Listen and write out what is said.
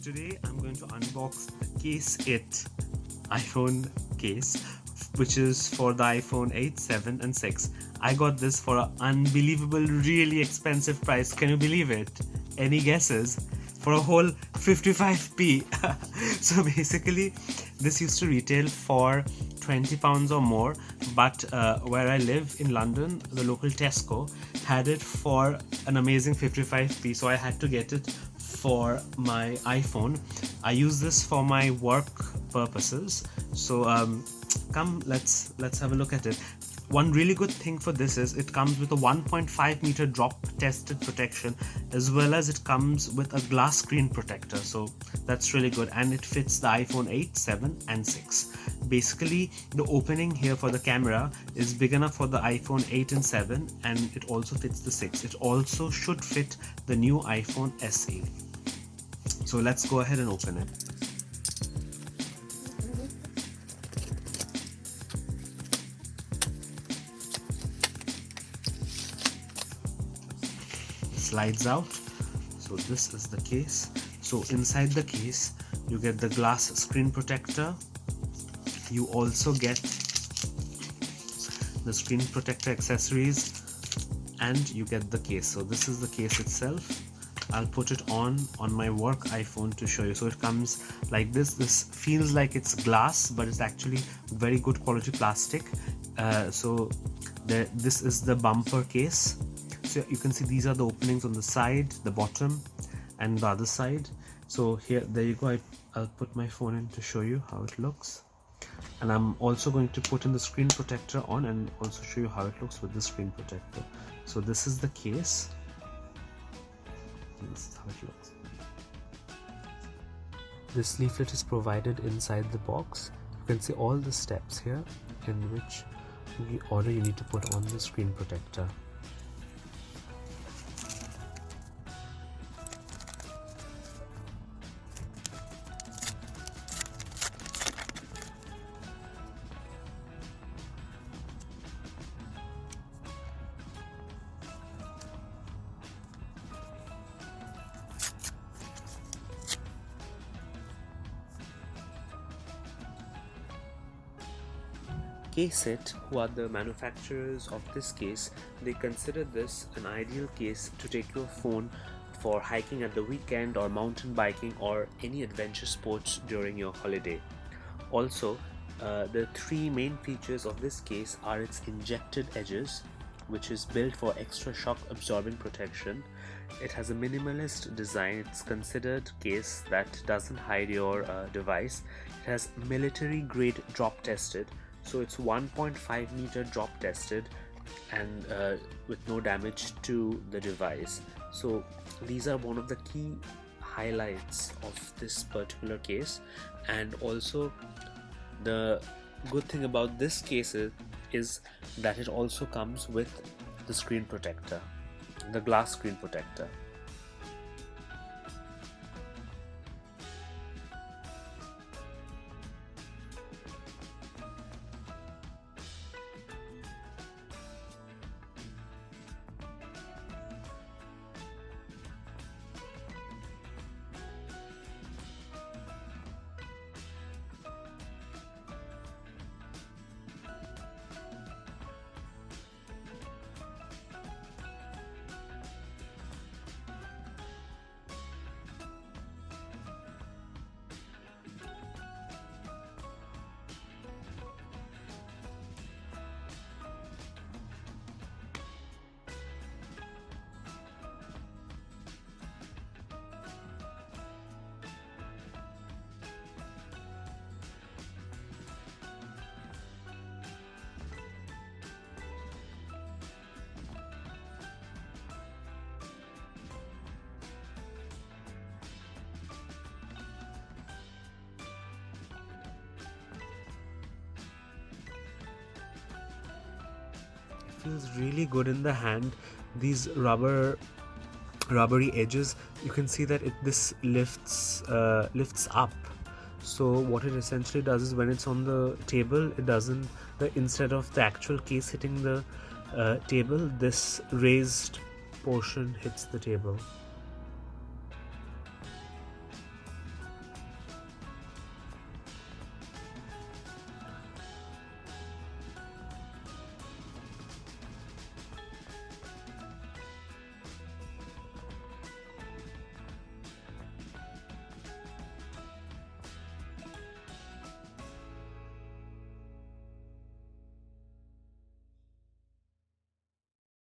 Today I'm going to unbox the Caseit iPhone case, which is for the iPhone 8, 7 and 6. I got this for an unbelievable, really expensive price. Can you believe it? Any guesses? For a whole 55p. So basically this used to retail for £20 or more, but where I live in London, the local Tesco had it for an amazing 55p, so I had to get it for my iPhone. I use this for my work purposes, so come let's have a look at it. One really good thing for this is it comes with a 1.5 meter drop tested protection, as well as it comes with a glass screen protector, so that's really good, and it fits the iPhone 8, 7 and 6. Basically the opening here for the camera is big enough for the iPhone 8 and 7, and it also fits the 6. It also should fit the new iPhone SE. So let's go ahead and open it. Slides out. So this is the case. So inside the case you get the glass screen protector. You also get the screen protector accessories, and you get the case. So this is the case itself. I'll put it on my work iPhone to show you. So it comes like this. This feels like it's glass, but it's actually very good quality plastic. This is the bumper case. So you can see these are the openings on the side, the bottom and the other side. So there you go. I'll put my phone in to show you how it looks, and I'm also going to put in the screen protector on and also show you how it looks with the screen protector. So this is the case. This is how it looks. This leaflet is provided inside the box. You can see all the steps here in which order you need to put on the screen protector. Caseit, who are the manufacturers of this case, they consider this an ideal case to take your phone for hiking at the weekend or mountain biking or any adventure sports during your holiday. Also, the three main features of this case are its injected edges, which is built for extra shock absorbing protection. It has a minimalist design. It's considered case that doesn't hide your device. It has military grade drop tested. So it's 1.5 meter drop tested and with no damage to the device. So these are one of the key highlights of this particular case. And also the good thing about this case is that it also comes with the screen protector, the glass screen protector. Feels really good in the hand. These rubbery edges, you can see that this lifts up. So what it essentially does is when it's on the table, it doesn't, instead of the actual case hitting the table, this raised portion hits the table.